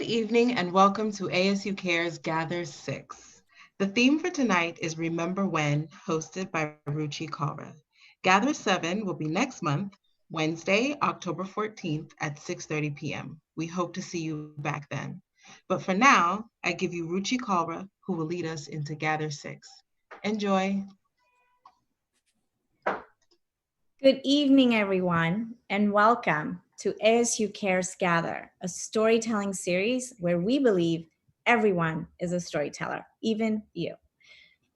evening and welcome to ASU Care's Gather 6. The theme for tonight is Remember When, hosted by Ruchi Garg. Gather 7 will be next month, Wednesday, October 14th at 6:30 p.m. We hope to see you back then. But for now, I give you Ruchi Garg, who will lead us into Gather 6. Enjoy. Good evening, everyone, and welcome to ASU Care's Gather, a storytelling series where we believe everyone is a storyteller, even you.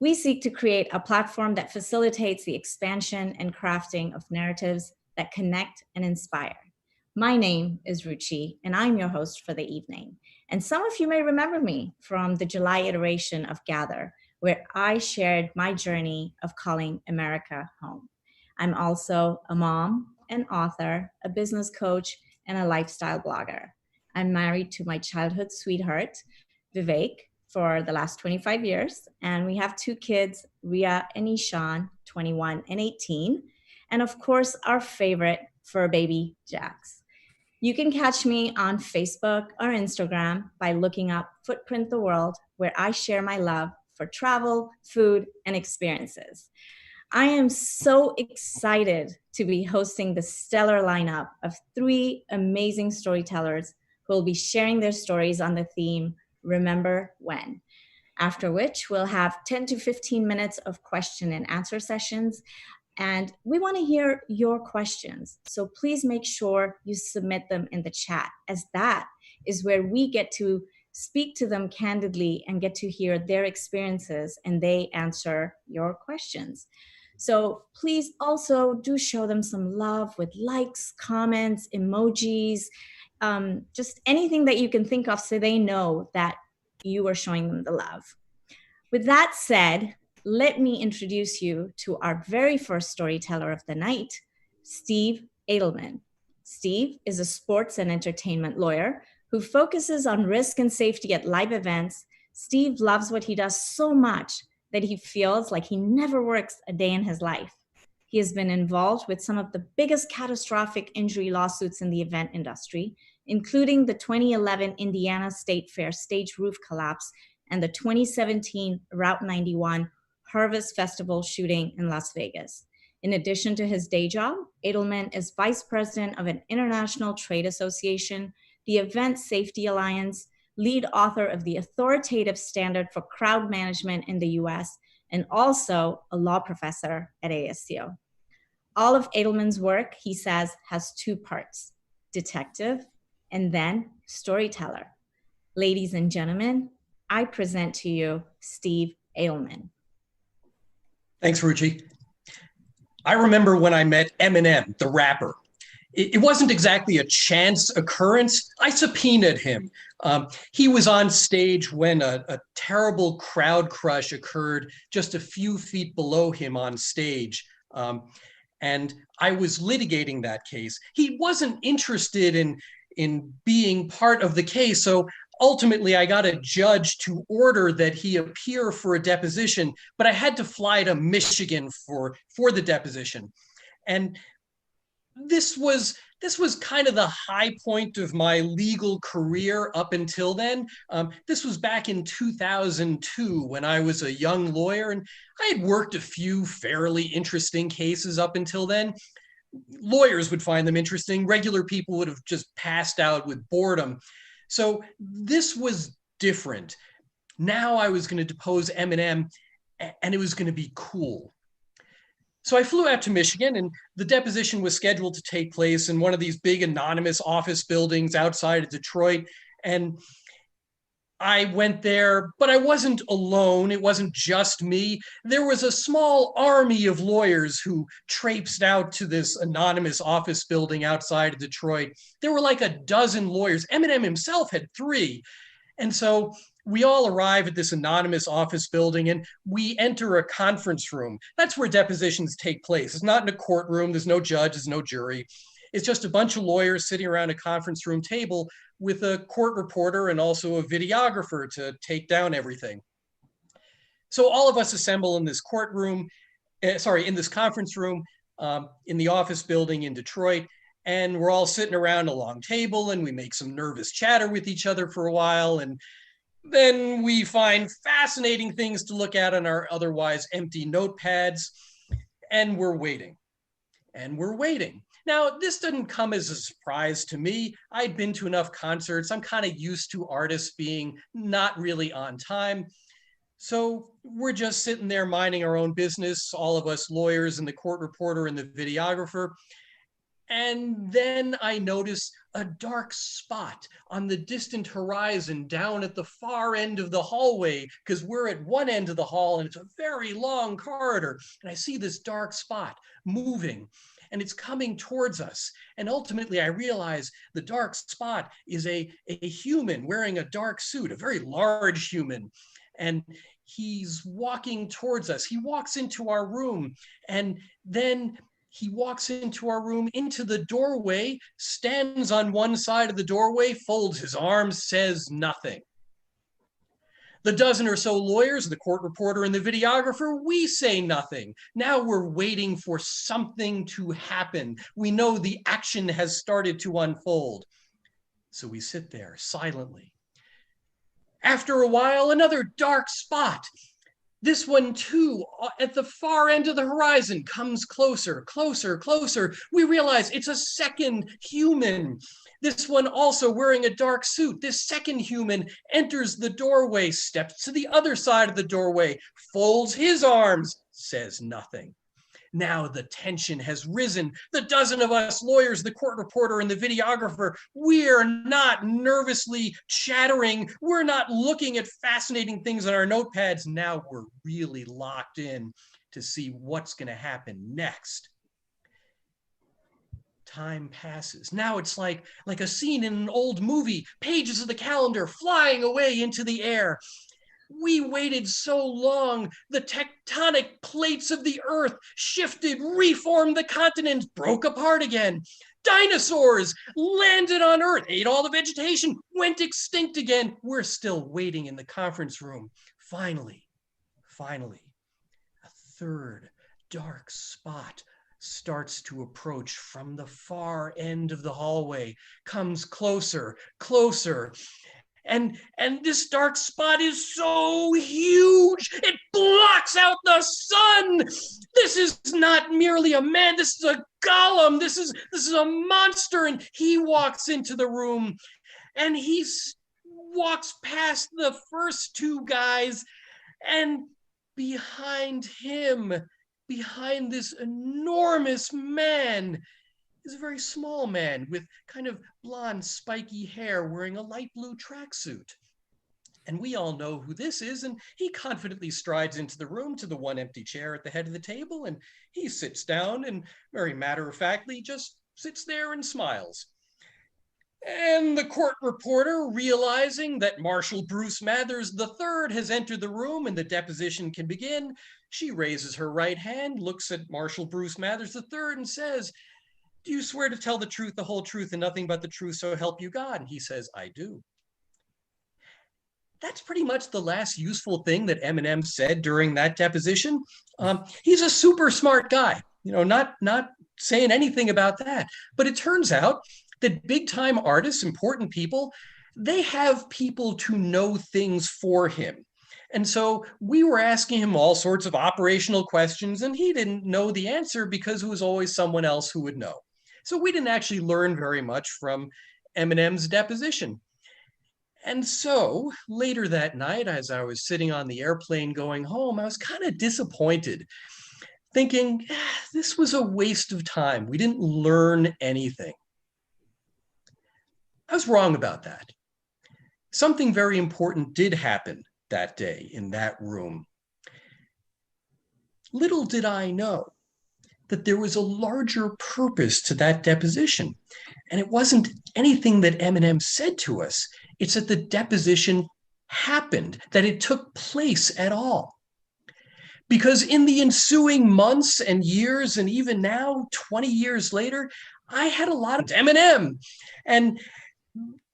We seek to create a platform that facilitates the expansion and crafting of narratives that connect and inspire. My name is Ruchi, and I'm your host for the evening. And some of you may remember me from the July iteration of Gather, where I shared my journey of calling America home. I'm also a mom, an author, a business coach, and a lifestyle blogger. I'm married to my childhood sweetheart, Vivek, for the last 25 years, and we have two kids, Ria and Ishan, 21 and 18, and of course, our favorite fur baby, Jax. You can catch me on Facebook or Instagram by looking up Footprint the World, where I share my love for travel, food, and experiences. I am so excited to be hosting the stellar lineup of three amazing storytellers who will be sharing their stories on the theme, Remember When. After which, we'll have 10 to 15 minutes of question and answer sessions. And we want to hear your questions. So please make sure you submit them in the chat, as that is where we get to speak to them candidly and get to hear their experiences, and they answer your questions. So please also do show them some love with likes, comments, emojis, just anything that you can think of so they know that you are showing them the love. With that said, let me introduce you to our very first storyteller of the night, Steve Adelman. Steve is a sports and entertainment lawyer who focuses on risk and safety at live events. Steve loves what he does so much that he feels like he never works a day in his life. He has been involved with some of the biggest catastrophic injury lawsuits in the event industry, including the 2011 Indiana State Fair stage roof collapse and the 2017 Route 91 Harvest Festival shooting in Las Vegas. In addition to his day job, Adelman is vice president of an international trade association, the Event Safety Alliance, lead author of the authoritative standard for crowd management in the US, and also a law professor at ASU. All of Adelman's work, he says, has two parts, detective and then storyteller. Ladies and gentlemen, I present to you Steve Aylman. Thanks, Ruchi. I remember when I met Eminem, the rapper. It wasn't exactly a chance occurrence. I subpoenaed him. He was on stage when a terrible crowd crush occurred just a few feet below him on stage. And I was litigating that case. He wasn't interested in being part of the case. So ultimately, I got a judge to order that he appear for a deposition, but I had to fly to Michigan for the deposition. And this was kind of the high point of my legal career up until then. This was back in 2002 when I was a young lawyer, and I had worked a few fairly interesting cases up until then. Lawyers would find them interesting. Regular people would have just passed out with boredom. So this was different. Now I was going to depose Eminem, and it was going to be cool. So I flew out to Michigan, and the deposition was scheduled to take place in one of these big anonymous office buildings outside of Detroit. And I went there, but I wasn't alone. It wasn't just me. There was a small army of lawyers who traipsed out to this anonymous office building outside of Detroit. There were like a dozen lawyers. Eminem himself had 3. And so we all arrive at this anonymous office building and we enter a conference room. That's where depositions take place. It's not in a courtroom. There's no judge, there's no jury. It's just a bunch of lawyers sitting around a conference room table with a court reporter and also a videographer to take down everything. So all of us assemble in this in this conference room in the office building in Detroit. And we're all sitting around a long table and we make some nervous chatter with each other for a while. And then we find fascinating things to look at on our otherwise empty notepads. And we're waiting. And we're waiting. Now, this didn't come as a surprise to me. I'd been to enough concerts. I'm kind of used to artists being not really on time. So we're just sitting there minding our own business, all of us lawyers and the court reporter and the videographer. And then I notice a dark spot on the distant horizon down at the far end of the hallway, because we're at one end of the hall and it's a very long corridor. And I see this dark spot moving and it's coming towards us. And ultimately I realize the dark spot is a human wearing a dark suit, a very large human. And he's walking towards us. He walks into our room, and then he walks into our room, into the doorway, stands on one side of the doorway, folds his arms, says nothing. The dozen or so lawyers, the court reporter and the videographer, we say nothing. Now we're waiting for something to happen. We know the action has started to unfold. So we sit there silently. After a while, another dark spot. This one too, at the far end of the horizon, comes closer, closer, closer. We realize it's a second human. This one also wearing a dark suit. This second human enters the doorway, steps to the other side of the doorway, folds his arms, says nothing. Now the tension has risen. The dozen of us lawyers, the court reporter and the videographer, we're not nervously chattering. We're not looking at fascinating things on our notepads. Now we're really locked in to see what's going to happen next. Time passes. Now it's like a scene in an old movie, pages of the calendar flying away into the air. We waited so long, the tectonic plates of the earth shifted, reformed the continents, broke apart again. Dinosaurs landed on Earth, ate all the vegetation, went extinct again. We're still waiting in the conference room. Finally, a third dark spot starts to approach from the far end of the hallway, comes closer, closer. And this dark spot is so huge, it blocks out the sun. This is not merely a man, this is a golem, this is a monster. And he walks into the room and he walks past the first two guys, and behind him, behind this enormous man, is a very small man with kind of blonde, spiky hair wearing a light blue tracksuit. And we all know who this is, and he confidently strides into the room to the one empty chair at the head of the table, and he sits down and very matter-of-factly just sits there and smiles. And the court reporter, realizing that Marshal Bruce Mathers III has entered the room and the deposition can begin, she raises her right hand, looks at Marshal Bruce Mathers III and says, "Do you swear to tell the truth, the whole truth, and nothing but the truth, so help you God?" And he says, "I do." That's pretty much the last useful thing that Eminem said during that deposition. He's a super smart guy, not saying anything about that. But it turns out that big time artists, important people, they have people to know things for him. And so we were asking him all sorts of operational questions, and he didn't know the answer because it was always someone else who would know. So we didn't actually learn very much from Eminem's deposition. And so later that night, as I was sitting on the airplane going home, I was kind of disappointed, thinking, this was a waste of time. We didn't learn anything. I was wrong about that. Something very important did happen that day in that room. Little did I know that there was a larger purpose to that deposition. And it wasn't anything that Eminem said to us. It's that the deposition happened, that it took place at all. Because in the ensuing months and years, and even now, 20 years later, I had a lot of Eminem. And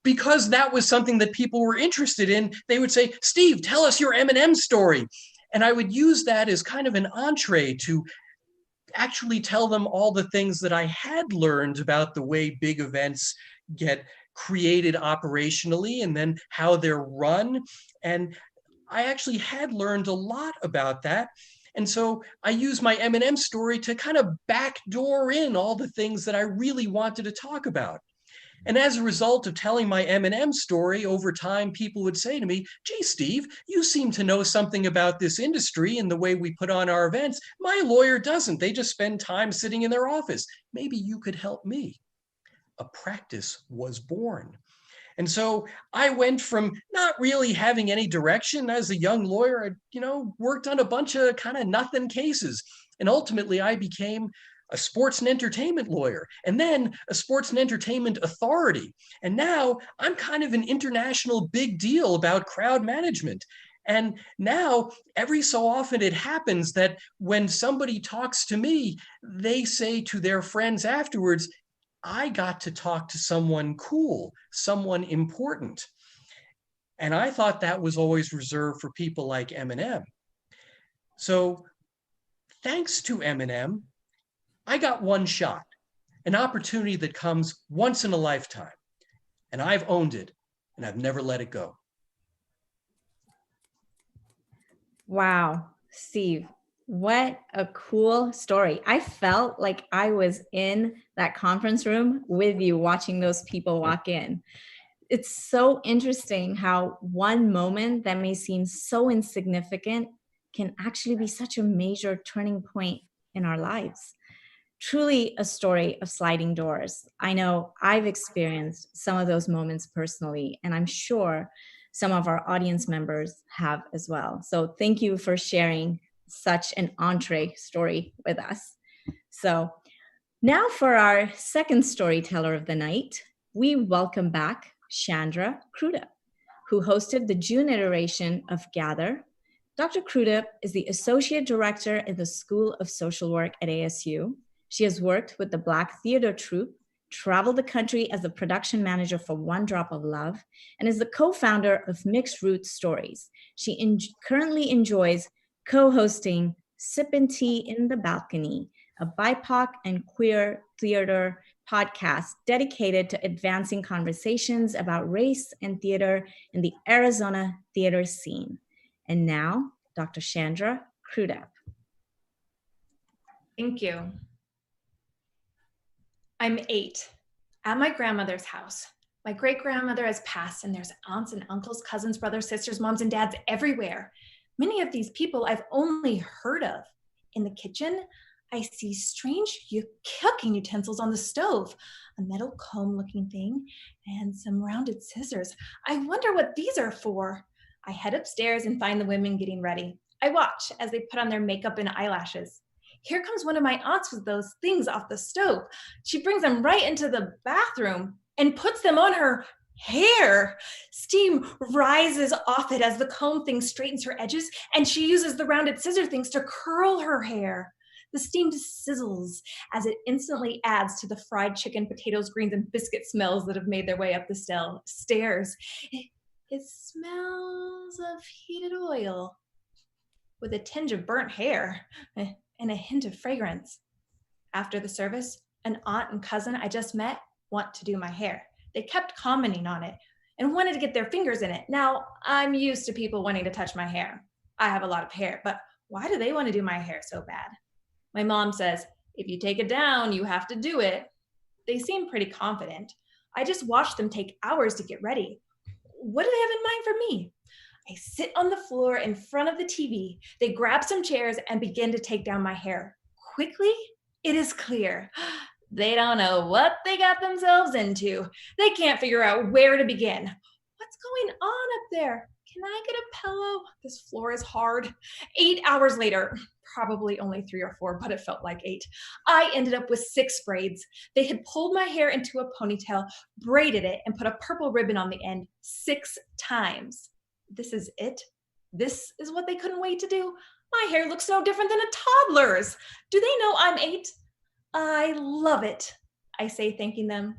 because that was something that people were interested in, they would say, "Steve, tell us your Eminem story." And I would use that as kind of an entree to actually tell them all the things that I had learned about the way big events get created operationally and then how they're run. And I actually had learned a lot about that. And so I used my M&M story to kind of backdoor in all the things that I really wanted to talk about. And as a result of telling my M&M story, over time, people would say to me, "Gee, Steve, you seem to know something about this industry and the way we put on our events. My lawyer doesn't. They just spend time sitting in their office. Maybe you could help me." A practice was born. And so I went from not really having any direction as a young lawyer. I, worked on a bunch of kind of nothing cases. And ultimately I became a sports and entertainment lawyer, and then a sports and entertainment authority. And now I'm kind of an international big deal about crowd management. And now every so often it happens that when somebody talks to me, they say to their friends afterwards, "I got to talk to someone cool, someone important." And I thought that was always reserved for people like Eminem. So thanks to Eminem, I got one shot, an opportunity that comes once in a lifetime. And I've owned it, and I've never let it go. Wow, Steve, what a cool story. I felt like I was in that conference room with you watching those people walk in. It's so interesting how one moment that may seem so insignificant can actually be such a major turning point in our lives. Truly a story of sliding doors. I know I've experienced some of those moments personally, and I'm sure some of our audience members have as well. So thank you for sharing such an entree story with us. So now for our second storyteller of the night, we welcome back Chandra Crudup, who hosted the June iteration of Gather. Dr. Crudup is the Associate Director in the School of Social Work at ASU. She has worked with the Black Theater Troupe, traveled the country as the production manager for One Drop of Love, and is the co-founder of Mixed Root Stories. She currently enjoys co-hosting Sippin' Tea in the Balcony, a BIPOC and queer theater podcast dedicated to advancing conversations about race and theater in the Arizona theater scene. And now, Dr. Chandra Crudup. Thank you. I'm 8 at my grandmother's house. My great-grandmother has passed, and there's aunts and uncles, cousins, brothers, sisters, moms, and dads everywhere. Many of these people I've only heard of. In the kitchen, I see strange cooking utensils on the stove, a metal comb-looking thing, and some rounded scissors. I wonder what these are for. I head upstairs and find the women getting ready. I watch as they put on their makeup and eyelashes. Here comes one of my aunts with those things off the stove. She brings them right into the bathroom and puts them on her hair. Steam rises off it as the comb thing straightens her edges, and she uses the rounded scissor things to curl her hair. The steam sizzles as it instantly adds to the fried chicken, potatoes, greens, and biscuit smells that have made their way up the stairs. It smells of heated oil with a tinge of burnt hair and a hint of fragrance. After the service, an aunt and cousin I just met want to do my hair. They kept commenting on it and wanted to get their fingers in it. Now, I'm used to people wanting to touch my hair. I have a lot of hair, but why do they want to do my hair so bad? My mom says, if you take it down, you have to do it. They seem pretty confident. I just watched them take hours to get ready. What do they have in mind for me? I sit on the floor in front of the TV. They grab some chairs and begin to take down my hair. Quickly, it is clear. They don't know what they got themselves into. They can't figure out where to begin. What's going on up there? Can I get a pillow? This floor is hard. 8 hours later, probably only 3 or 4, but it felt like 8. I ended up with 6 braids. They had pulled my hair into a ponytail, braided it, and put a purple ribbon on the end 6 times. This is it? This is what they couldn't wait to do? My hair looks no different than a toddler's. Do they know I'm 8? I love it, I say, thanking them.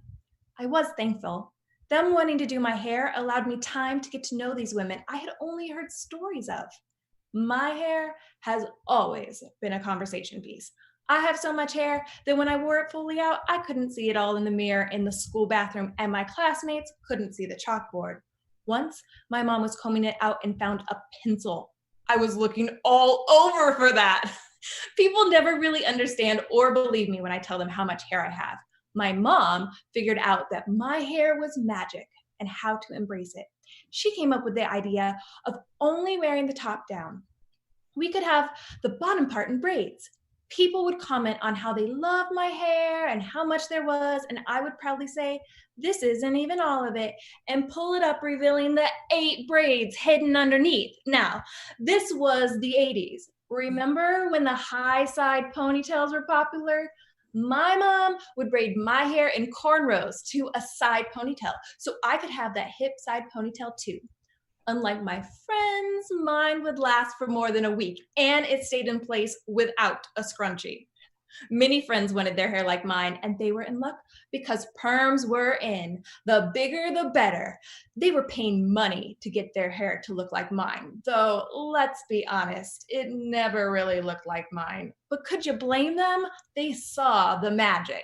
I was thankful. Them wanting to do my hair allowed me time to get to know these women I had only heard stories of. My hair has always been a conversation piece. I have so much hair that when I wore it fully out, I couldn't see it all in the mirror in the school bathroom, and my classmates couldn't see the chalkboard. Once, my mom was combing it out and found a pencil. I was looking all over for that. People never really understand or believe me when I tell them how much hair I have. My mom figured out that my hair was magic and how to embrace it. She came up with the idea of only wearing the top down. We could have the bottom part in braids. People would comment on how they loved my hair and how much there was, and I would proudly say, this isn't even all of it, and pull it up, revealing the 8 braids hidden underneath. Now, this was the 80s. Remember when the high side ponytails were popular? My mom would braid my hair in cornrows to a side ponytail, so I could have that hip side ponytail too. Unlike my friends, mine would last for more than a week, and it stayed in place without a scrunchie. Many friends wanted their hair like mine, and they were in luck because perms were in. The bigger, the better. They were paying money to get their hair to look like mine, though let's be honest, it never really looked like mine. But could you blame them? They saw the magic.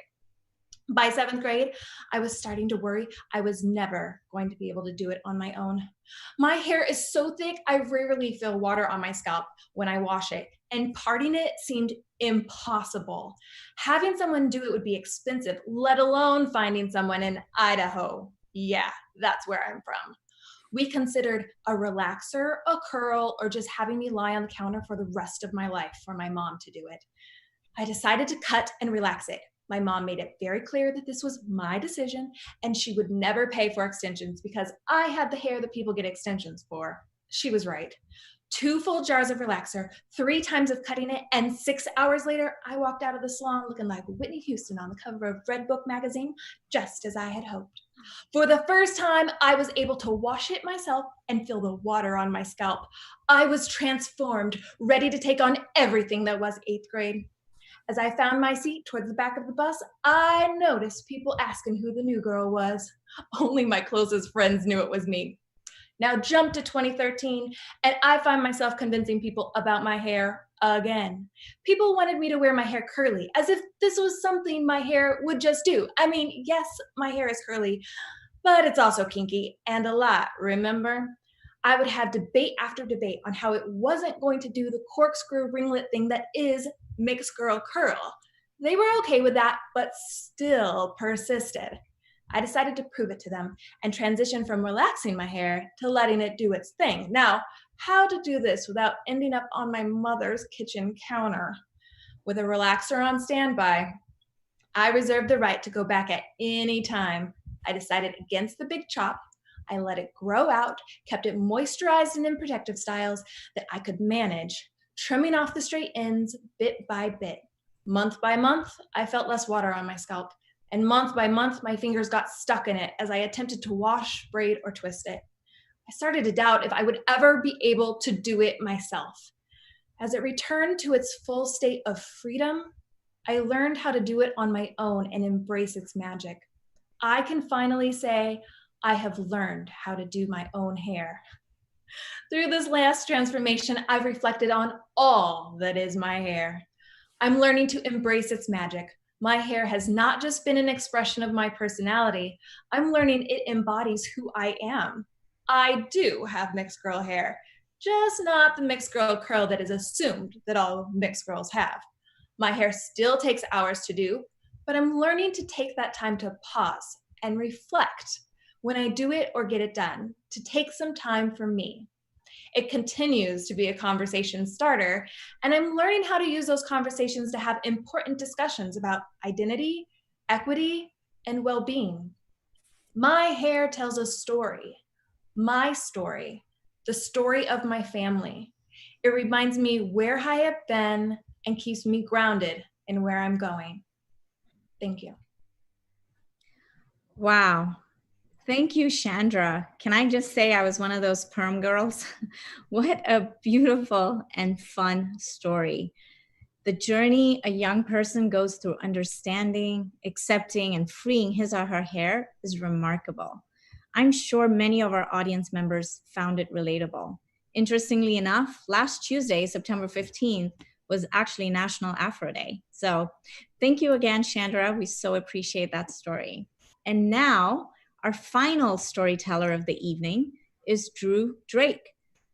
By 7th grade, I was starting to worry I was never going to be able to do it on my own. My hair is so thick, I rarely feel water on my scalp when I wash it, and parting it seemed impossible. Having someone do it would be expensive, let alone finding someone in Idaho. Yeah, that's where I'm from. We considered a relaxer, a curl, or just having me lie on the counter for the rest of my life for my mom to do it. I decided to cut and relax it. My mom made it very clear that this was my decision and she would never pay for extensions because I had the hair that people get extensions for. She was right. 2 full jars of relaxer, 3 times of cutting it, and 6 hours later, I walked out of the salon looking like Whitney Houston on the cover of Red Book magazine, just as I had hoped. For the first time, I was able to wash it myself and feel the water on my scalp. I was transformed, ready to take on everything that was 8th grade. As I found my seat towards the back of the bus, I noticed people asking who the new girl was. Only my closest friends knew it was me. Now jump to 2013, and I find myself convincing people about my hair again. People wanted me to wear my hair curly, as if this was something my hair would just do. I mean, yes, my hair is curly, but it's also kinky and a lot, remember? I would have debate after debate on how it wasn't going to do the corkscrew ringlet thing that is mixed girl curl. They were okay with that, but still persisted. I decided to prove it to them and transition from relaxing my hair to letting it do its thing. Now, how to do this without ending up on my mother's kitchen counter? With a relaxer on standby, I reserved the right to go back at any time. I decided against the big chop. I let it grow out, kept it moisturized and in protective styles that I could manage, trimming off the straight ends bit by bit. Month by month, I felt less water on my scalp, and month by month, my fingers got stuck in it as I attempted to wash, braid, or twist it. I started to doubt if I would ever be able to do it myself. As it returned to its full state of freedom, I learned how to do it on my own and embrace its magic. I can finally say, I have learned how to do my own hair. Through this last transformation, I've reflected on all that is my hair. I'm learning to embrace its magic. My hair has not just been an expression of my personality. I'm learning it embodies who I am. I do have mixed girl hair, just not the mixed girl curl that is assumed that all mixed girls have. My hair still takes hours to do, but I'm learning to take that time to pause and reflect when I do it or get it done, to take some time for me. It continues to be a conversation starter, and I'm learning how to use those conversations to have important discussions about identity, equity, and well-being. My hair tells a story, my story, the story of my family. It reminds me where I have been and keeps me grounded in where I'm going. Thank you. Wow. Thank you, Chandra. Can I just say I was one of those perm girls? What a beautiful and fun story. The journey a young person goes through understanding, accepting, and freeing his or her hair is remarkable. I'm sure many of our audience members found it relatable. Interestingly enough, last Tuesday, September 15th, was actually National Afro Day. So thank you again, Chandra. We so appreciate that story. And now our final storyteller of the evening is Drew Drake.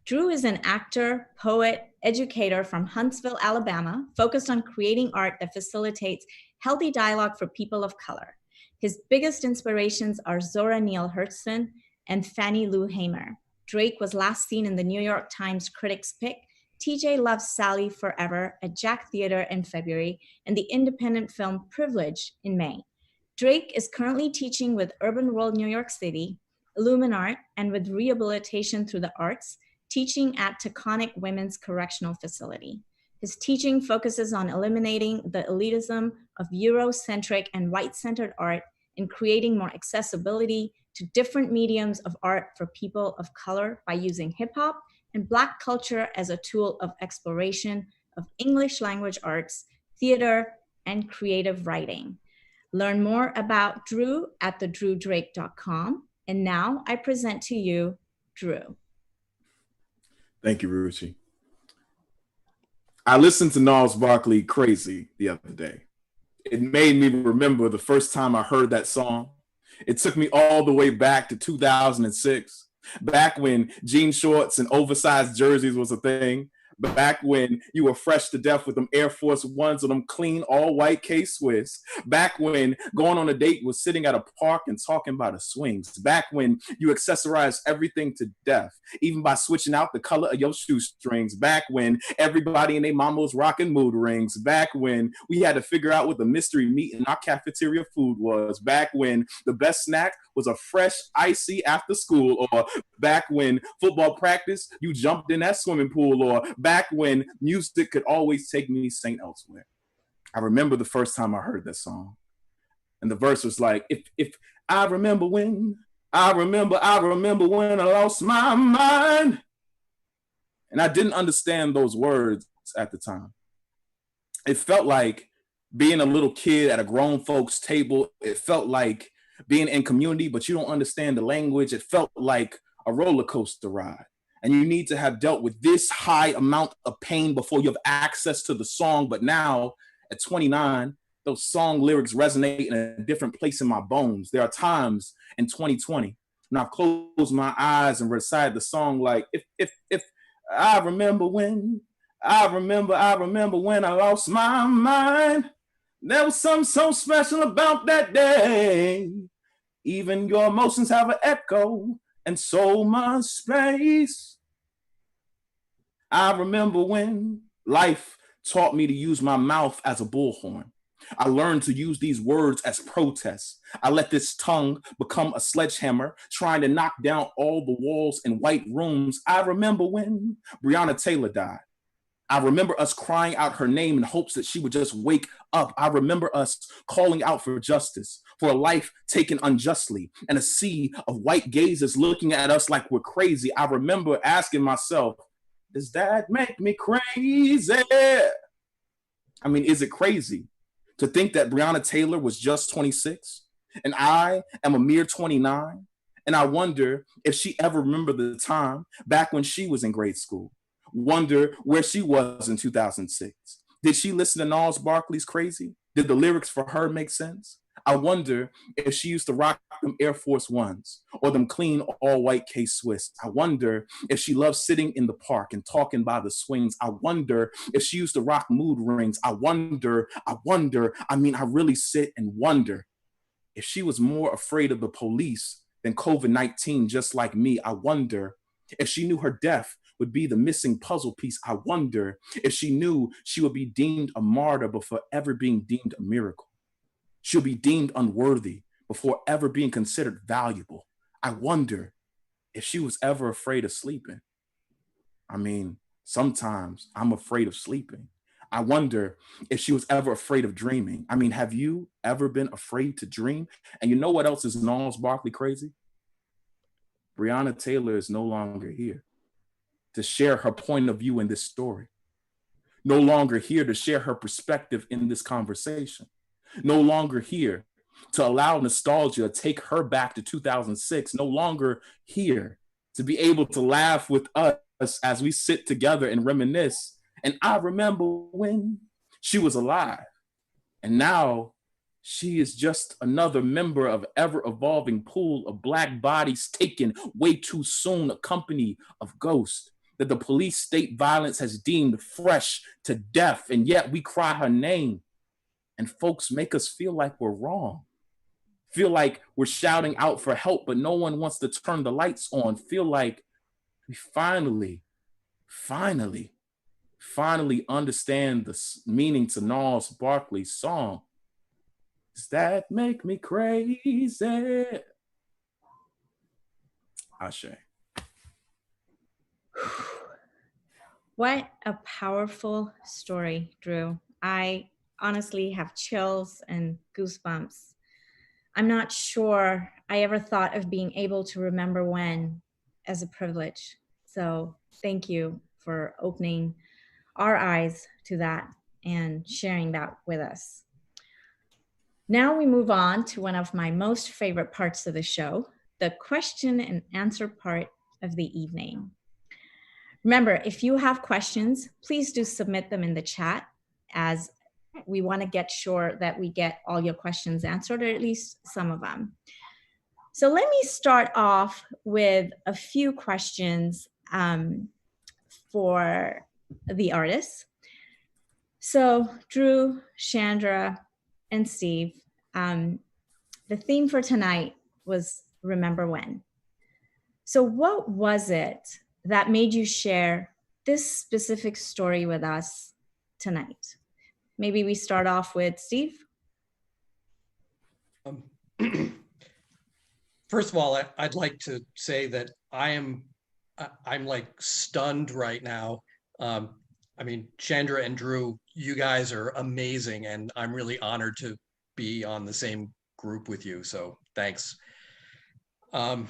Drew is an actor, poet, educator from Huntsville, Alabama, focused on creating art that facilitates healthy dialogue for people of color. His biggest inspirations are Zora Neale Hurston and Fannie Lou Hamer. Drake was last seen in the New York Times Critics' Pick, TJ Loves Sally Forever at Jack Theater in February, and the independent film Privilege in May. Drake is currently teaching with Urban World New York City, Illuminart, and with Rehabilitation Through the Arts, teaching at Taconic Women's Correctional Facility. His teaching focuses on eliminating the elitism of Eurocentric and white-centered art and creating more accessibility to different mediums of art for people of color by using hip-hop and Black culture as a tool of exploration of English language arts, theater, and creative writing. Learn more about Drew at thedrewdrake.com. And now I present to you, Drew. Thank you, Ruchi. I listened to Gnarls Barkley Crazy the other day. It made me remember the first time I heard that song. It took me all the way back to 2006, back when jean shorts and oversized jerseys was a thing, back when you were fresh to death with them Air Force Ones or them clean all-white K-Swiss, back when going on a date was sitting at a park and talking about the swings, back when you accessorized everything to death, even by switching out the color of your shoestrings, back when everybody and their mama was rocking mood rings, back when we had to figure out what the mystery meat in our cafeteria food was, back when the best snack was a fresh icy after school, or back when football practice, you jumped in that swimming pool, or back when music could always take me St. Elsewhere. I remember the first time I heard that song. And the verse was like, if I remember when I lost my mind. And I didn't understand those words at the time. It felt like being a little kid at a grown folks table. It felt like being in community, but you don't understand the language. It felt like a roller coaster ride. And you need to have dealt with this high amount of pain before you have access to the song. But now at 29, those song lyrics resonate in a different place in my bones. There are times in 2020 when I've closed my eyes and recited the song like, if I remember when I lost my mind. There was something so special about that day. Even your emotions have an echo and so much space. I remember when life taught me to use my mouth as a bullhorn. I learned to use these words as protests. I let this tongue become a sledgehammer, trying to knock down all the walls in white rooms. I remember when Breonna Taylor died. I remember us crying out her name in hopes that she would just wake up. I remember us calling out for justice, for a life taken unjustly, and a sea of white gazers looking at us like we're crazy. I remember asking myself, does that make me crazy? I mean, is it crazy to think that Breonna Taylor was just 26 and I am a mere 29? And I wonder if she ever remembered the time back when she was in grade school. Wonder where she was in 2006. Did she listen to Gnarls Barkley's Crazy? Did the lyrics for her make sense? I wonder if she used to rock them Air Force Ones or them clean all-white K-Swiss. I wonder if she loved sitting in the park and talking by the swings. I wonder if she used to rock mood rings. I really sit and wonder if she was more afraid of the police than COVID-19, just like me. I wonder if she knew her death would be the missing puzzle piece. I wonder if she knew she would be deemed a martyr before ever being deemed a miracle. She'll be deemed unworthy before ever being considered valuable. I wonder if she was ever afraid of sleeping. I mean, sometimes I'm afraid of sleeping. I wonder if she was ever afraid of dreaming. I mean, have you ever been afraid to dream? And you know what else is Gnarls Barkley crazy? Breonna Taylor is no longer here to share her point of view in this story. No longer here to share her perspective in this conversation. No longer here to allow nostalgia to take her back to 2006. No longer here to be able to laugh with us as we sit together and reminisce And I remember when she was alive. And now she is just another member of ever-evolving pool of Black bodies taken way too soon, a company of ghosts that the police state violence has deemed fresh to death. And yet we cry her name and folks make us feel like we're wrong. Feel like we're shouting out for help, but no one wants to turn the lights on. Feel like we finally understand the meaning to Gnarls Barkley's song. Does that make me crazy? Ashe. What a powerful story, Drew. I honestly have chills and goosebumps. I'm not sure I ever thought of being able to remember when as a privilege. So thank you for opening our eyes to that and sharing that with us. Now we move on to one of my most favorite parts of the show, the question and answer part of the evening. Remember, if you have questions, please do submit them in the chat, as we want to get sure that we get all your questions answered, or at least some of them. So let me start off with a few questions for the artists. So Drew, Chandra, and Steve, the theme for tonight was Remember When. So what was it that made you share this specific story with us tonight? Maybe we start off with Steve. First of all, I'd like to say that I'm like stunned right now. I mean, Chandra and Drew, you guys are amazing, and I'm really honored to be on the same group with you. So thanks. I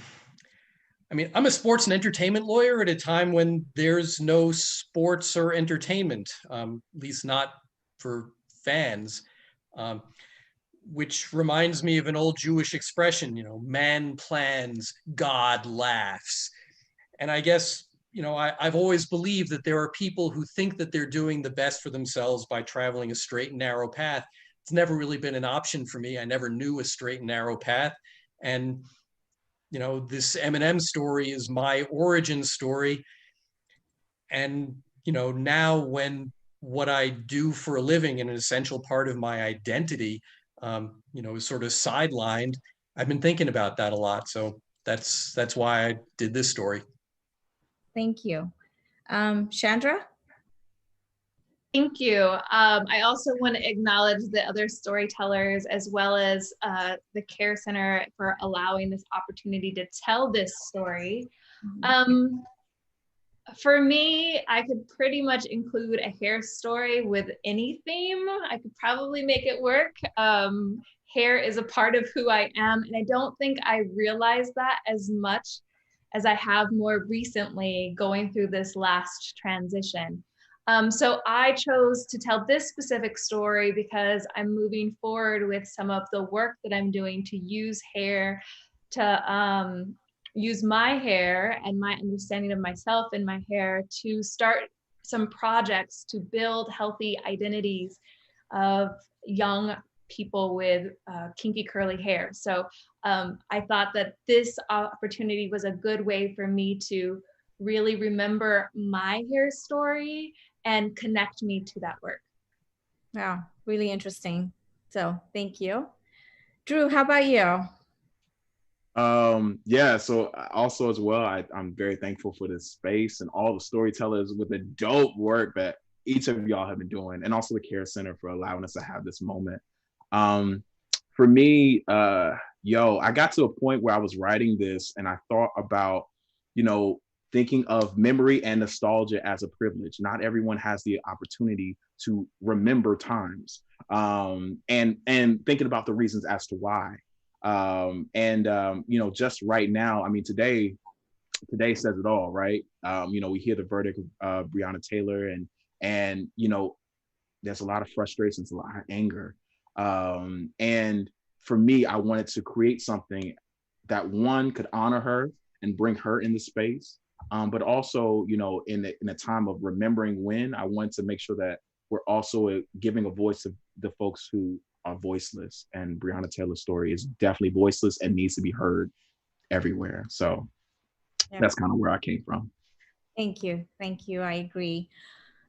mean, I'm a sports and entertainment lawyer at a time when there's no sports or entertainment, at least not for fans, which reminds me of an old Jewish expression, you know, man plans, God laughs. And I guess, you know, I've always believed that there are people who think that they're doing the best for themselves by traveling a straight and narrow path. It's never really been an option for me. I never knew a straight and narrow path. And you know, this Eminem story is my origin story. And, you know, now when what I do for a living and an essential part of my identity, you know, is sort of sidelined, I've been thinking about that a lot. So that's why I did this story. Thank you. Chandra? Thank you. I also want to acknowledge the other storytellers as well as the Care Center for allowing this opportunity to tell this story. For me, I could pretty much include a hair story with any theme. I could probably make it work. Hair is a part of who I am, and I don't think I realized that as much as I have more recently going through this last transition. So I chose to tell this specific story because I'm moving forward with some of the work that I'm doing to use hair, to use my hair and my understanding of myself and my hair to start some projects to build healthy identities of young people with kinky curly hair. So I thought that this opportunity was a good way for me to really remember my hair story and connect me to that work. Wow, really interesting. So thank you. Drew, how about you? Yeah, so also as well, I'm very thankful for this space and all the storytellers with the dope work that each of y'all have been doing, and also the Care Center for allowing us to have this moment. For me, I got to a point where I was writing this and I thought about, you know, thinking of memory and nostalgia as a privilege. Not everyone has the opportunity to remember times, and thinking about the reasons as to why. You know, just right now, I mean, today says it all, right? You know, we hear the verdict of Breonna Taylor, and you know, there's a lot of frustrations, a lot of anger. And for me, I wanted to create something that, one, could honor her and bring her in the space, But also, in a time of remembering when, I want to make sure that we're also giving a voice to the folks who are voiceless. And Breonna Taylor's story is definitely voiceless and needs to be heard everywhere. So that's kind of where I came from. Thank you. I agree.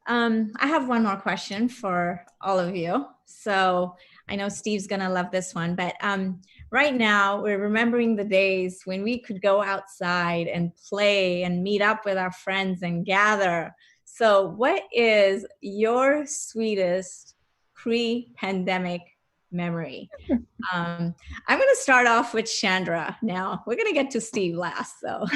I have one more question for all of you. So I know Steve's gonna love this one, but right now we're remembering the days when we could go outside and play and meet up with our friends and gather. So what is your sweetest pre-pandemic memory? I'm gonna start off with Chandra now. We're gonna get to Steve last, so.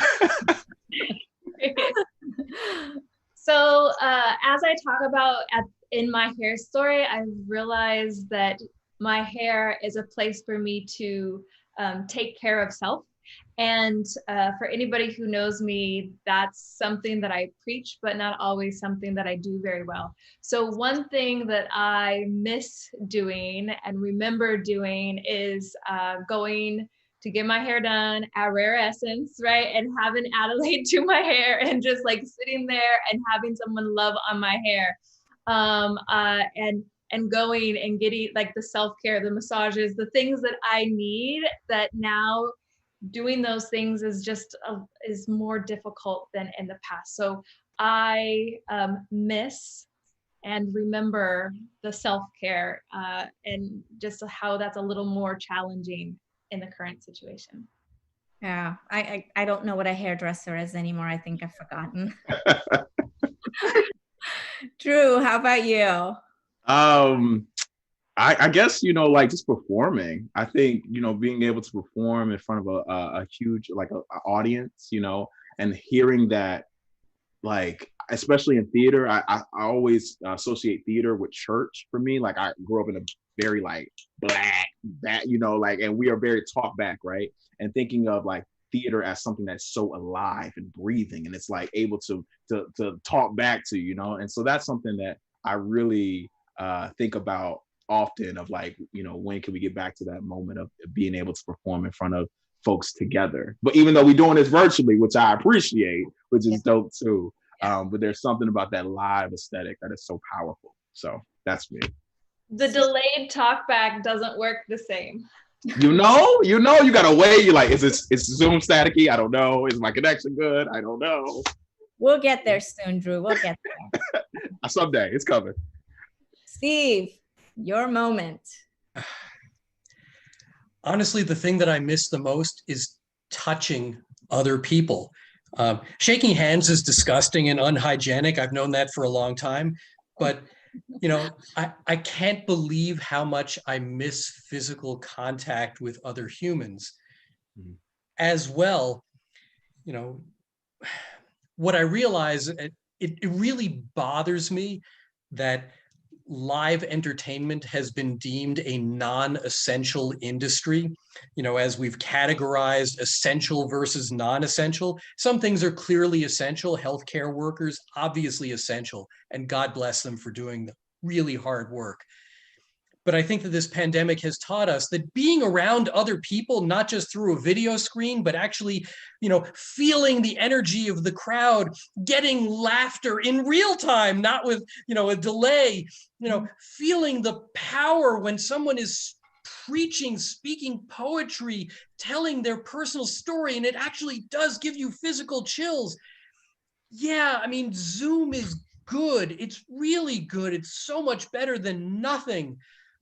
So as I talk about in my hair story, I realized that my hair is a place for me to take care of self. And for anybody who knows me, that's something that I preach, but not always something that I do very well. So one thing that I miss doing and remember doing is going to get my hair done at Rare Essence, right? And having Adelaide do my hair and just like sitting there and having someone love on my hair. And going and getting like the self-care, the massages, the things that I need, that now doing those things is just is more difficult than in the past. So I miss and remember the self-care and just how that's a little more challenging in the current situation. Yeah, I don't know what a hairdresser is anymore. I think I've forgotten. Drew, how about you? I guess, like just performing. I think, being able to perform in front of a huge, like a audience, and hearing that, like, especially in theater, I always associate theater with church for me. Like I grew up in a very like black, that, like, and we are very talk back, right? And thinking of like theater as something that's so alive and breathing, and it's like able to talk back to, and so that's something that I really think about often, of like, when can we get back to that moment of being able to perform in front of folks together. But even though we're doing this virtually, which I appreciate, which is dope too, but there's something about that live aesthetic that is so powerful. So that's me. The delayed talk back doesn't work the same. You gotta wait. You're like, is Zoom staticky? I don't know. Is my connection good? I don't know. We'll get there soon, Drew. We'll get there. Someday, it's coming. Steve, your moment. Honestly, the thing that I miss the most is touching other people. Shaking hands is disgusting and unhygienic. I've known that for a long time, but I can't believe how much I miss physical contact with other humans. As well, what I realize, it really bothers me that live entertainment has been deemed a non-essential industry. As we've categorized essential versus non-essential, some things are clearly essential. Healthcare workers, obviously essential, and God bless them for doing the really hard work. But I think that this pandemic has taught us that being around other people, not just through a video screen, but actually, feeling the energy of the crowd, getting laughter in real time, not with, a delay, feeling the power when someone is preaching, speaking poetry, telling their personal story, and it actually does give you physical chills. Yeah, I mean, Zoom is good. It's really good. It's so much better than nothing.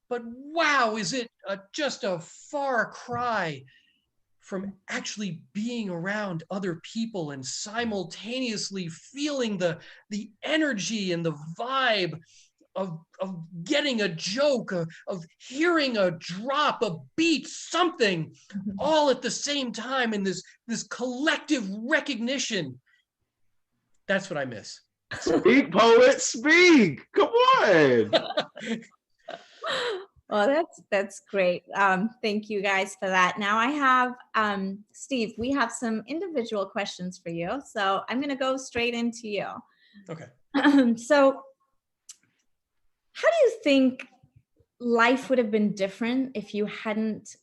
But wow, is it just a far cry from actually being around other people and simultaneously feeling the energy and the vibe of getting a joke, of hearing a drop, a beat, something, all at the same time in this collective recognition. That's what I miss. Speak, poet, speak. Come on. Well, that's great. Thank you guys for that. Now I have, Steve, we have some individual questions for you. So I'm going to go straight into you. Okay. So how do you think life would have been different if you hadn't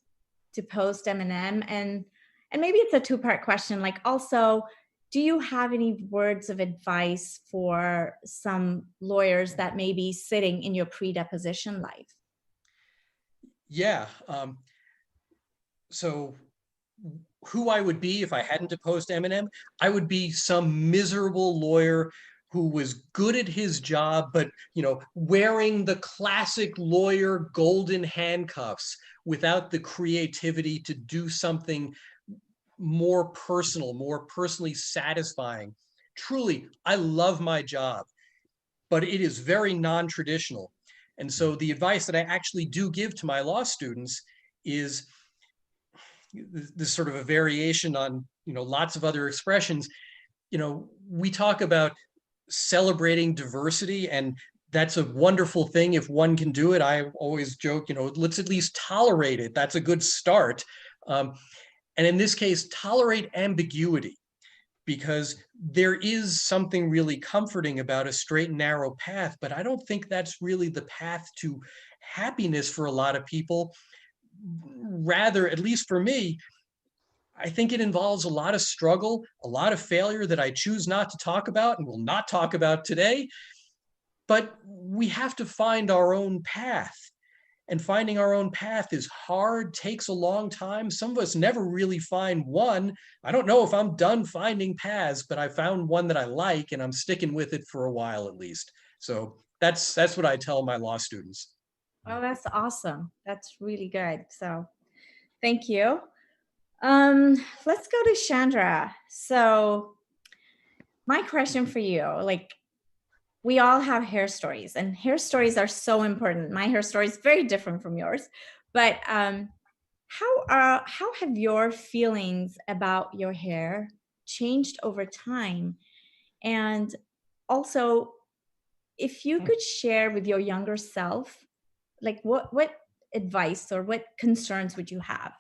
deposed Eminem? And maybe it's a two-part question. Like, also, do you have any words of advice for some lawyers that may be sitting in your pre-deposition life? Yeah. So who I would be if I hadn't deposed Eminem, I would be some miserable lawyer who was good at his job, but wearing the classic lawyer golden handcuffs without the creativity to do something more personal, more personally satisfying. Truly, I love my job, but it is very non-traditional. And so the advice that I actually do give to my law students is this sort of a variation on lots of other expressions. We talk about celebrating diversity, and that's a wonderful thing if one can do it. I always joke, let's at least tolerate it. That's a good start. And in this case, tolerate ambiguity, because there is something really comforting about a straight and narrow path, but I don't think that's really the path to happiness for a lot of people. Rather, at least for me, I think it involves a lot of struggle, a lot of failure that I choose not to talk about and will not talk about today. But we have to find our own path. And finding our own path is hard, takes a long time. Some of us never really find one. I don't know if I'm done finding paths, but I found one that I like, and I'm sticking with it for a while at least. So that's what I tell my law students. Oh, that's awesome. That's really good. So thank you. Let's go to Chandra. So my question for you, we all have hair stories, and hair stories are so important. My hair story is very different from yours, but how have your feelings about your hair changed over time? And also, if you could share with your younger self, what advice or what concerns would you have?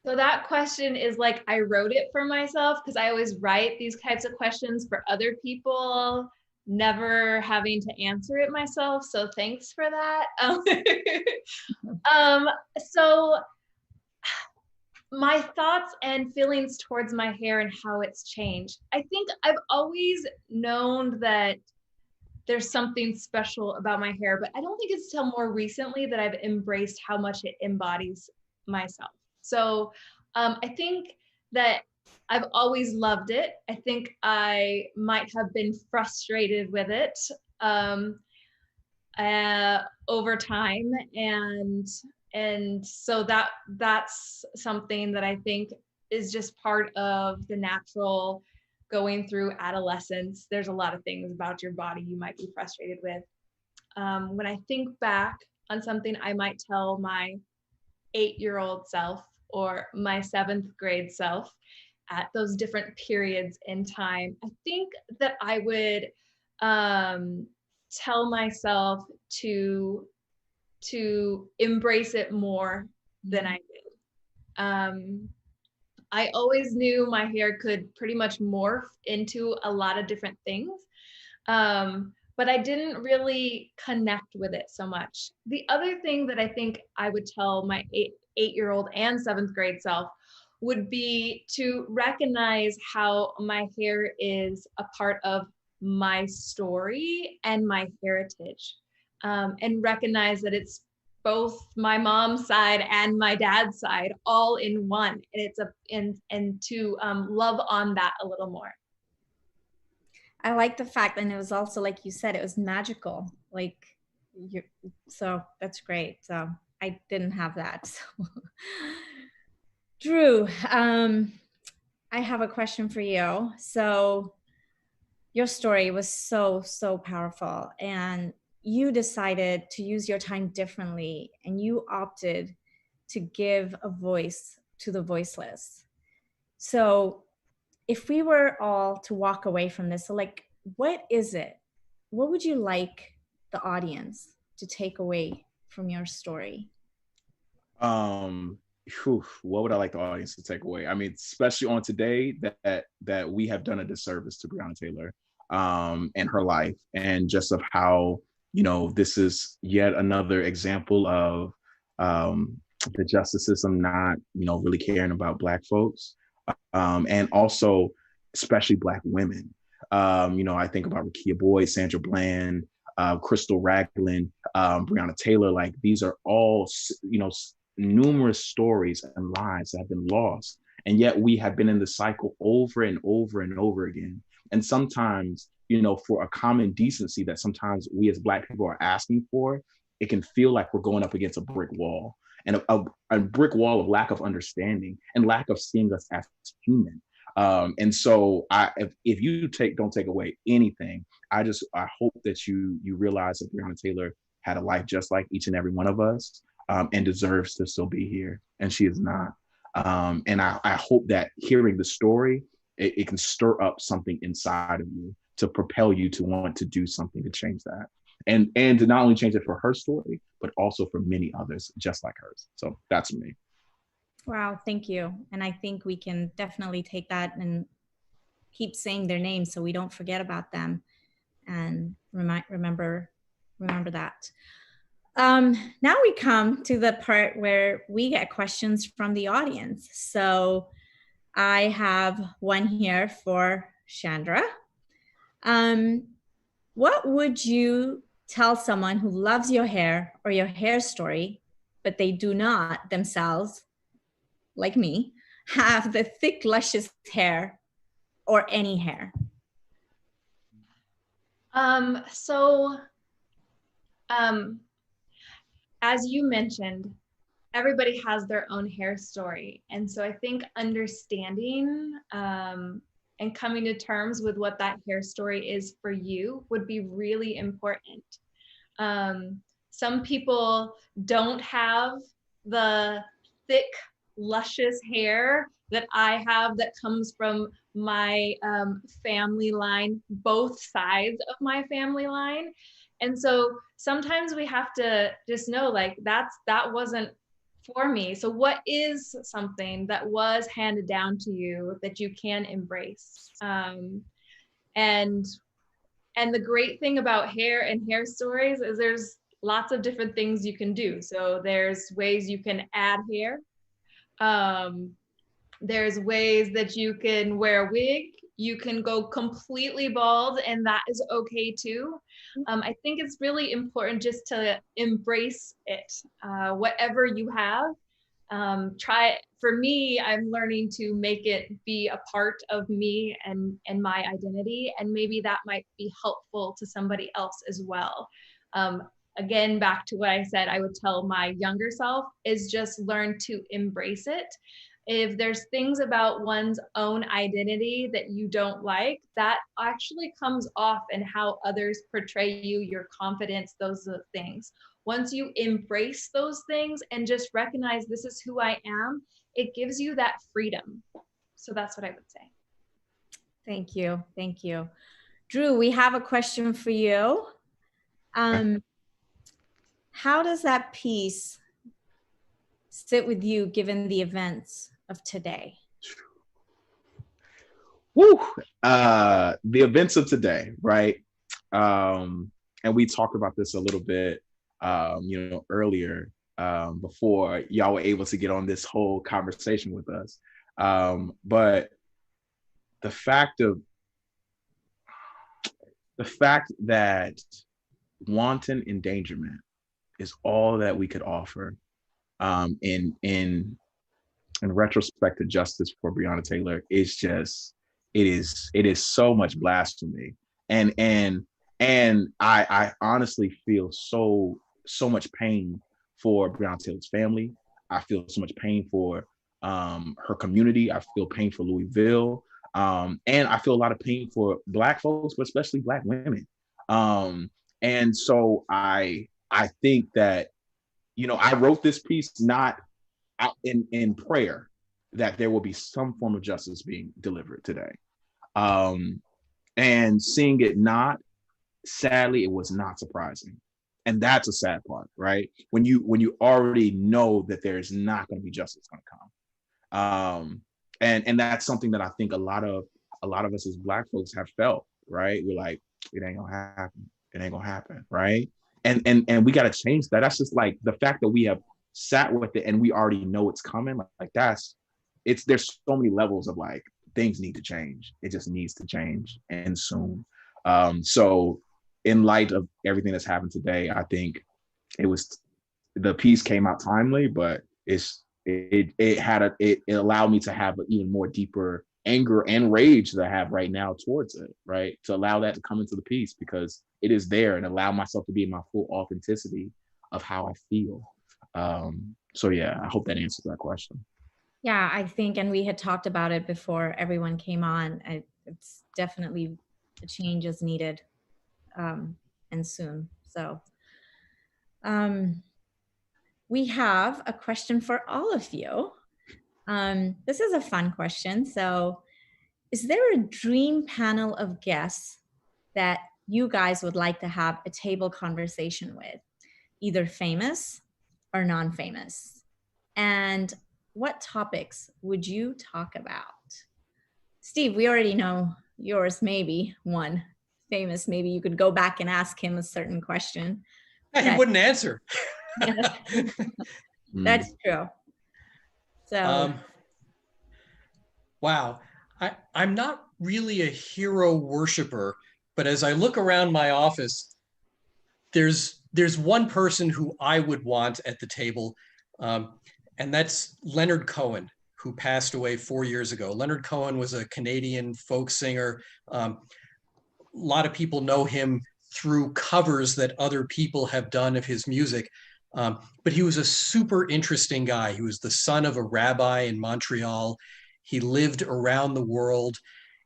So that question is I wrote it for myself, because I always write these types of questions for other people, never having to answer it myself. So thanks for that. So my thoughts and feelings towards my hair and how it's changed. I think I've always known that there's something special about my hair, but I don't think it's till more recently that I've embraced how much it embodies myself. So I think that I've always loved it. I think I might have been frustrated with it over time. And so that's something that I think is just part of the natural going through adolescence. There's a lot of things about your body you might be frustrated with. When I think back on something I might tell my 8-year-old self or my 7th grade self at those different periods in time, I think that I would tell myself to embrace it more than I did. I always knew my hair could pretty much morph into a lot of different things, but I didn't really connect with it so much. The other thing that I think I would tell my 8-year-old and 7th grade self would be to recognize how my hair is a part of my story and my heritage, and recognize that it's both my mom's side and my dad's side all in one, and to love on that a little more. I like the fact, and it was also, like you said, it was magical. So that's great. So I didn't have that. So. Drew, I have a question for you. So your story was so powerful, and you decided to use your time differently, and you opted to give a voice to the voiceless. So if we were all to walk away from this, so what is it? What would you like the audience to take away from your story? What would I like the audience to take away? I mean, especially on today, that we have done a disservice to Breonna Taylor and her life, and just of how, this is yet another example of the justice system not, really caring about Black folks. and also especially Black women. I think about Rakia Boyd, Sandra Bland, Crystal Ragland, Breonna Taylor. Like, these are all, numerous stories and lives that have been lost. And yet we have been in the cycle over and over and over again. And sometimes, for a common decency that sometimes we as Black people are asking for, it can feel like we're going up against a brick wall, and a brick wall of lack of understanding and lack of seeing us as human. And so if you don't take away anything, I hope that you realize that Breonna Taylor had a life just like each and every one of us, and deserves to still be here. And she is not. And I hope that hearing the story, it can stir up something inside of you to propel you to want to do something to change that. And to not only change it for her story, but also for many others just like hers. So that's me. Wow, thank you. And I think we can definitely take that and keep saying their names so we don't forget about them, and remember that. Now we come to the part where we get questions from the audience. So I have one here for Chandra. What would you tell someone who loves your hair or your hair story, but they do not themselves, like me, have the thick, luscious hair or any hair? As you mentioned, everybody has their own hair story. And so I think understanding and coming to terms with what that hair story is for you would be really important. Some people don't have the thick, luscious hair that I have that comes from my family line, both sides of my family line. And so sometimes we have to just know, like, that wasn't for me. So what is something that was handed down to you that you can embrace? And the great thing about hair and hair stories is there's lots of different things you can do. So there's ways you can add hair. There's ways that you can wear a wig. You can go completely bald, and that is okay too. I think it's really important just to embrace it, whatever you have. For me, I'm learning to make it be a part of me and my identity, and maybe that might be helpful to somebody else as well. Again, back to what I said, I would tell my younger self is just learn to embrace it. If there's things about one's own identity that you don't like, that actually comes off in how others portray you, your confidence, those are the things. Once you embrace those things and just recognize this is who I am, it gives you that freedom. So that's what I would say. Thank you. Thank you. Drew, we have a question for you. How does that piece sit with you given the events of today? Woo! The events of today, right? And we talked about this a little bit, earlier, before y'all were able to get on this whole conversation with us. But the fact that wanton endangerment is all that we could offer, in retrospect to justice for Breonna Taylor, is just, it is so much blasphemy. And I honestly feel so much pain for Breonna Taylor's family. I feel so much pain for her community. I feel pain for Louisville. And I feel a lot of pain for Black folks, but especially Black women. And so I think that, I wrote this piece not out in prayer that there will be some form of justice being delivered today. And seeing it not, sadly, it was not surprising. And that's a sad part, right? When you already know that there's not going to be justice going to come. And that's something that I think a lot of us as Black folks have felt, right? We're like, it ain't gonna happen. It ain't gonna happen, right? And we got to change that. That's just like the fact that we have sat with it and we already know it's coming. Like that's there's so many levels of like things need to change. It just needs to change, and soon. So in light of everything that's happened today, I think the piece came out timely, but it allowed me to have an even more deeper anger and rage that I have right now towards it, right? To allow that to come into the piece because it is there, and allow myself to be in my full authenticity of how I feel. So yeah, I hope that answers that question. Yeah, I think, and we had talked about it before everyone came on. It's definitely a change is needed, and soon. So we have a question for all of you. This is a fun question. So is there a dream panel of guests that you guys would like to have a table conversation with, either famous or non-famous? And what topics would you talk about? Steve, we already know yours, maybe one. Famous, maybe you could go back and ask him a certain question. He wouldn't answer. That's true. So, wow. I'm not really a hero worshiper, but as I look around my office, there's one person who I would want at the table, and that's Leonard Cohen, who passed away 4 years ago. Leonard Cohen was a Canadian folk singer. A lot of people know him through covers that other people have done of his music. But he was a super interesting guy. He was the son of a rabbi in Montreal. He lived around the world.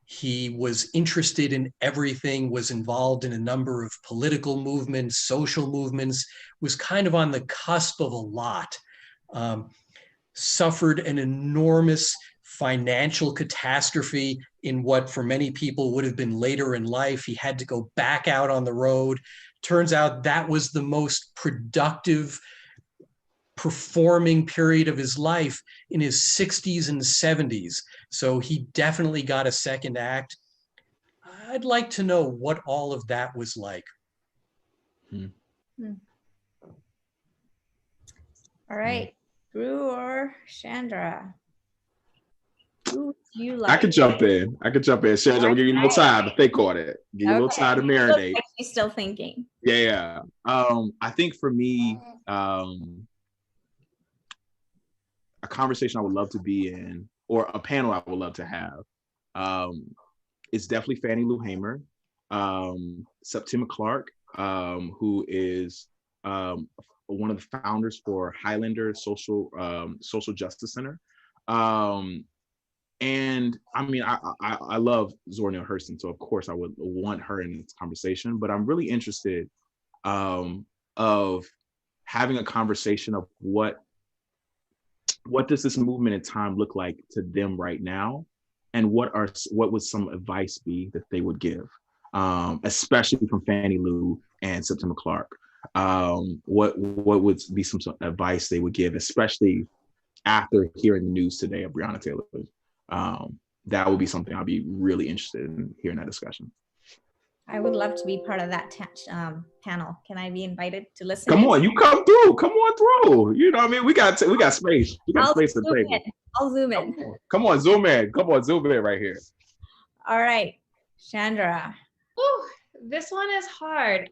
He was interested in everything, was involved in a number of political movements, social movements, was kind of on the cusp of a lot. Suffered an enormous financial catastrophe in what for many people would have been later in life. He had to go back out on the road. Turns out that was the most productive performing period of his life in his 60s and 70s. So he definitely got a second act. I'd like to know what all of that was like. All right, Drew or Chandra? Who do you like? I could jump in. Chandra, I'll give you a little time to think on it. Give you a little time to marinate. She's still thinking. Yeah. I think for me, a conversation I would love to be in, or a panel I would love to have, is definitely Fannie Lou Hamer, Septima Clark, who is one of the founders for Highlander Social Justice Center. And I mean, I love Zora Neale Hurston, so of course I would want her in this conversation, but I'm really interested of having a conversation of what does this movement in time look like to them right now, and what would some advice be that they would give, especially from Fannie Lou and Septima Clark. What would be some advice they would give, especially after hearing the news today of Breonna Taylor? That would be something I'd be really interested in hearing that discussion. I would love to be part of that panel. Can I be invited to listen? Come on, you come through. Come on through. You know what I mean? We got space. We got space to play. I'll zoom in. Come on, zoom in. Come on, zoom in right here. All right, Chandra. Ooh, this one is hard.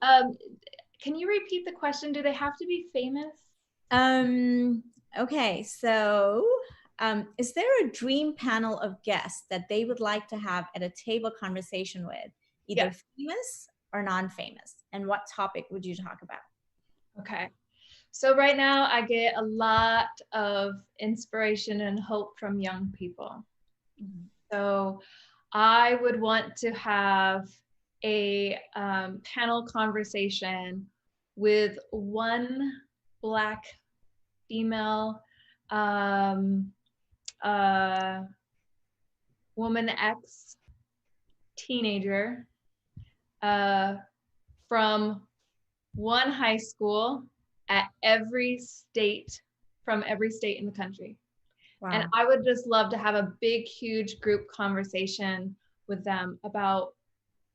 Can you repeat the question? Do they have to be famous? Okay, so is there a dream panel of guests that they would like to have at a table conversation with, either famous or non-famous? And what topic would you talk about? Okay, so right now I get a lot of inspiration and hope from young people. So I would want to have a panel conversation with one Black female woman X teenager from one high school at from every state in the country. Wow. And I would just love to have a big, huge group conversation with them about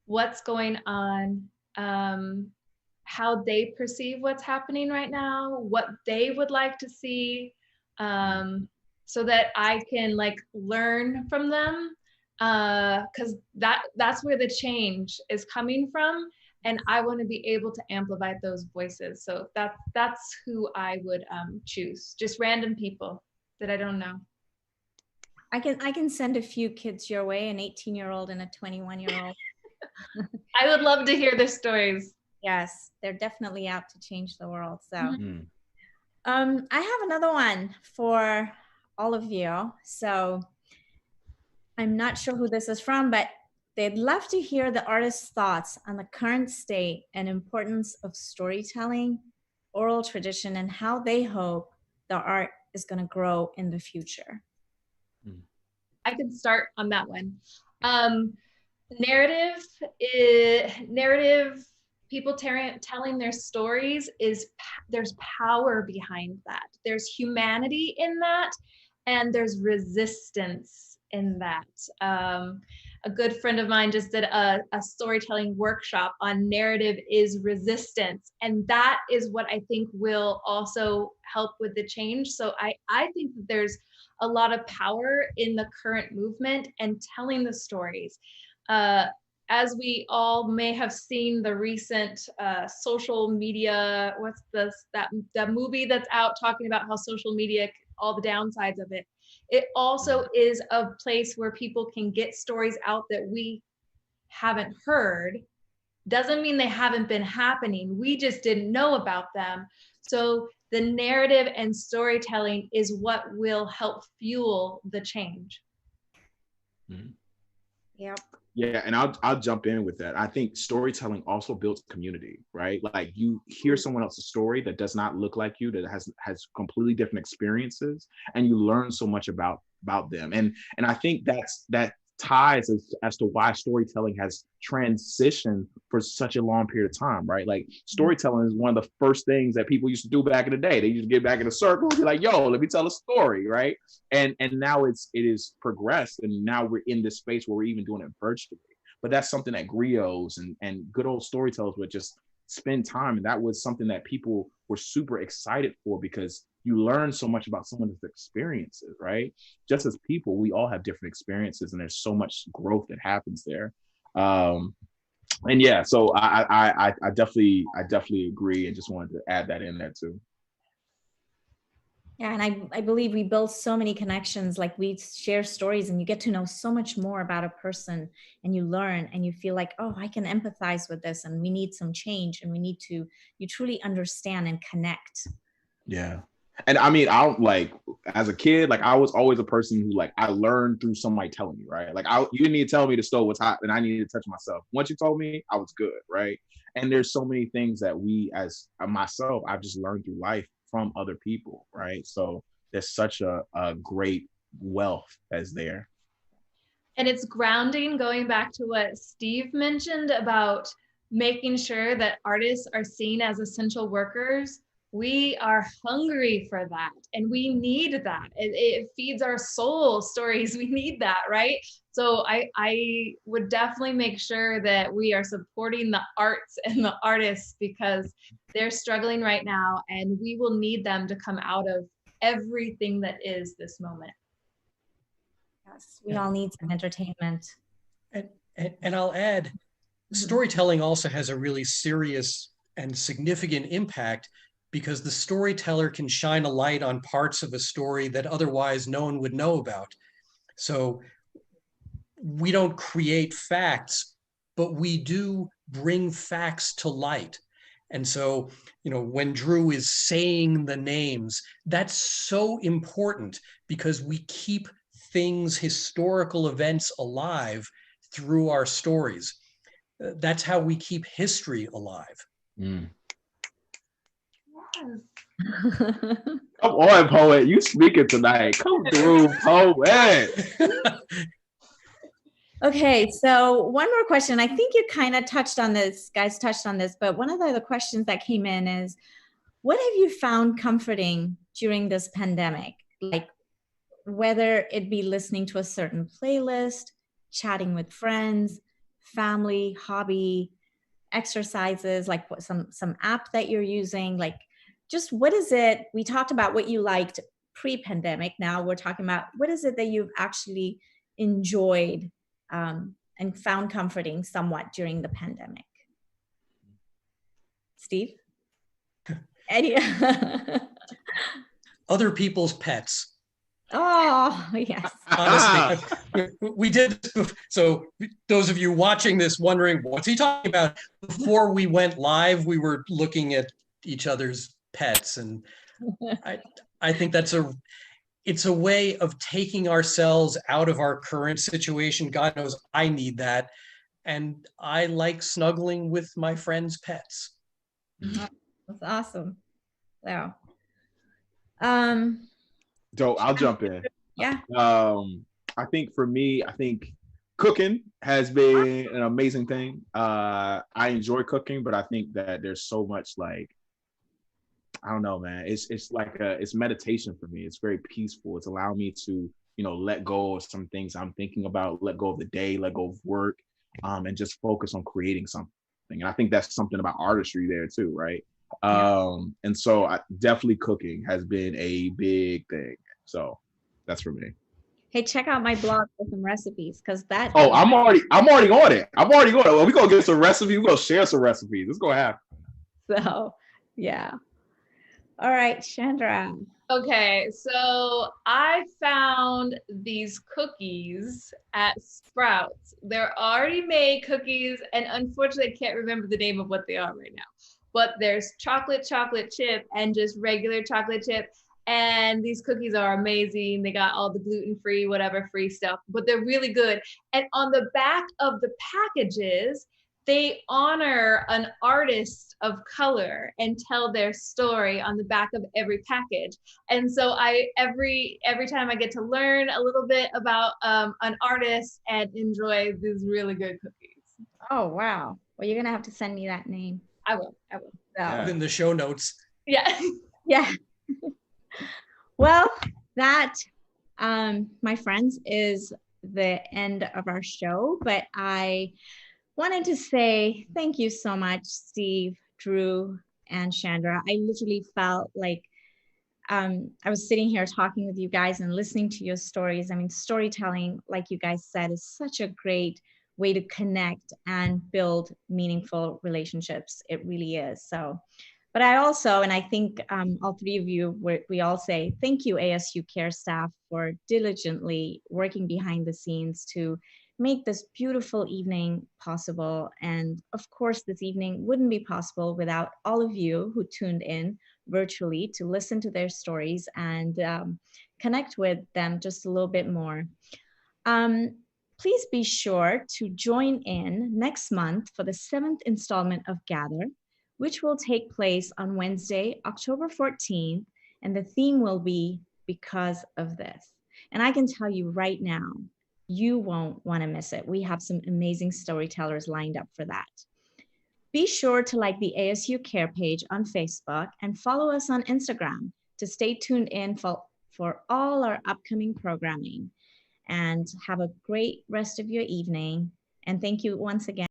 what's going on, how they perceive what's happening right now, what they would like to see, so that I can like learn from them, because that's where the change is coming from, and I want to be able to amplify those voices. So that's who I would choose, just random people that I don't know. I can send a few kids your way, an 18-year-old and a 21-year-old. I would love to hear their stories. Yes, they're definitely out to change the world. So Mhm. I have another one for all of you. So I'm not sure who this is from, but they'd love to hear the artist's thoughts on the current state and importance of storytelling, oral tradition, and how they hope the art is going to grow in the future. I can start on that one. Narrative, people telling their stories there's power behind that. There's humanity in that, and there's resistance in that. A good friend of mine just did a storytelling workshop on narrative is resistance, and that is what I think will also help with the change. So I think that there's a lot of power in the current movement and telling the stories. As we all may have seen the recent social media, what's this, that movie that's out talking about how social media, all the downsides of it. It also is a place where people can get stories out that we haven't heard. Doesn't mean they haven't been happening. We just didn't know about them. So the narrative and storytelling is what will help fuel the change. Mm-hmm. Yep. Yeah, and I'll jump in with that. I think storytelling also builds community, right? Like you hear someone else's story that does not look like you, that has completely different experiences, and you learn so much about them. And I think that ties as to why storytelling has transitioned for such a long period of time, right? Like storytelling is one of the first things that people used to do back in the day. They used to get back in a circle and be like, yo, let me tell a story, right? And now it is progressed, and now we're in this space where we're even doing it virtually. But that's something that griots and good old storytellers would just spend time, and that was something that people were super excited for, because you learn so much about someone's experiences, right? Just as people, we all have different experiences, and there's so much growth that happens there. And yeah, so I definitely agree, and just wanted to add that in there too. Yeah, and I believe we build so many connections, like we share stories and you get to know so much more about a person, and you learn and you feel like, oh, I can empathize with this, and we need some change, and you truly understand and connect. Yeah. And I mean, as a kid, like I was always a person who like, I learned through somebody telling me, right? Like you didn't need to tell me the stove was hot and I needed to touch myself. Once you told me, I was good, right? And there's so many things that myself, I've just learned through life from other people, right? So there's such a great wealth that's there. And it's grounding, going back to what Steve mentioned about making sure that artists are seen as essential workers. We are hungry for that, and we need that. It feeds our soul stories. We need that, right? So I would definitely make sure that we are supporting the arts and the artists, because they're struggling right now, and we will need them to come out of everything that is this moment. Yes, we all need some entertainment. And I'll add, storytelling also has a really serious and significant impact, because the storyteller can shine a light on parts of a story that otherwise no one would know about. So we don't create facts, but we do bring facts to light. And so, when Drew is saying the names, that's so important, because we keep things, historical events alive through our stories. That's how we keep history alive. Mm. Come on, poet. You speaking tonight. Come through, poet. Okay, so one more question. I think you kind of touched on this, guys touched on this, but one of the other questions that came in is, what have you found comforting during this pandemic? Like, whether it be listening to a certain playlist, chatting with friends, family, hobby, exercises, like some app that you're using, like just what is it? We talked about what you liked pre-pandemic. Now we're talking about what is it that you've actually enjoyed and found comforting somewhat during the pandemic. Steve? Any? Other people's pets. Oh, yes. Honestly, we did this. So those of you watching this wondering, what's he talking about? Before we went live, we were looking at each other's pets. And I think it's a way of taking ourselves out of our current situation. God knows I need that. And I like snuggling with my friends' pets. That's awesome. Wow. So I'll jump in. Yeah. I think for me, cooking has been an amazing thing. I enjoy cooking, but I think that there's so much like, I don't know, man. It's like it's meditation for me. It's very peaceful. It's allowed me to, let go of some things I'm thinking about, let go of the day, let go of work, and just focus on creating something. And I think that's something about artistry there too, right? And so definitely cooking has been a big thing. So that's for me. Hey, check out my blog for some recipes because that. Oh, I'm already on it. Well, we're gonna get some recipes. We're gonna share some recipes. It's gonna happen. So, yeah. All right, Chandra. Okay, so I found these cookies at Sprouts. They're already made cookies, and unfortunately, I can't remember the name of what they are right now. But there's chocolate chip and just regular chocolate chip. And these cookies are amazing. They got all the gluten-free, whatever free stuff, but they're really good. And on the back of the packages, they honor an artist of color and tell their story on the back of every package. And so every time I get to learn a little bit about an artist and enjoy these really good cookies. Oh, wow. Well, you're going to have to send me that name. I will. Yeah. In the show notes. Yeah. Yeah. Well, that, my friends, is the end of our show, but I wanted to say thank you so much, Steve, Drew, and Chandra. I literally felt like I was sitting here talking with you guys and listening to your stories. I mean, storytelling, like you guys said, is such a great way to connect and build meaningful relationships. It really is. So, but I also, and I think all three of you, we all say, thank you, ASU Kerr staff, for diligently working behind the scenes to make this beautiful evening possible. And of course, this evening wouldn't be possible without all of you who tuned in virtually to listen to their stories and connect with them just a little bit more. Please be sure to join in next month for the 7th installment of Gather, which will take place on Wednesday, October 14th, and the theme will be Because of This. And I can tell you right now, you won't want to miss it. We have some amazing storytellers lined up for that. Be sure to like the ASU Kerr page on Facebook and follow us on Instagram to stay tuned in for all our upcoming programming. And have a great rest of your evening. And thank you once again.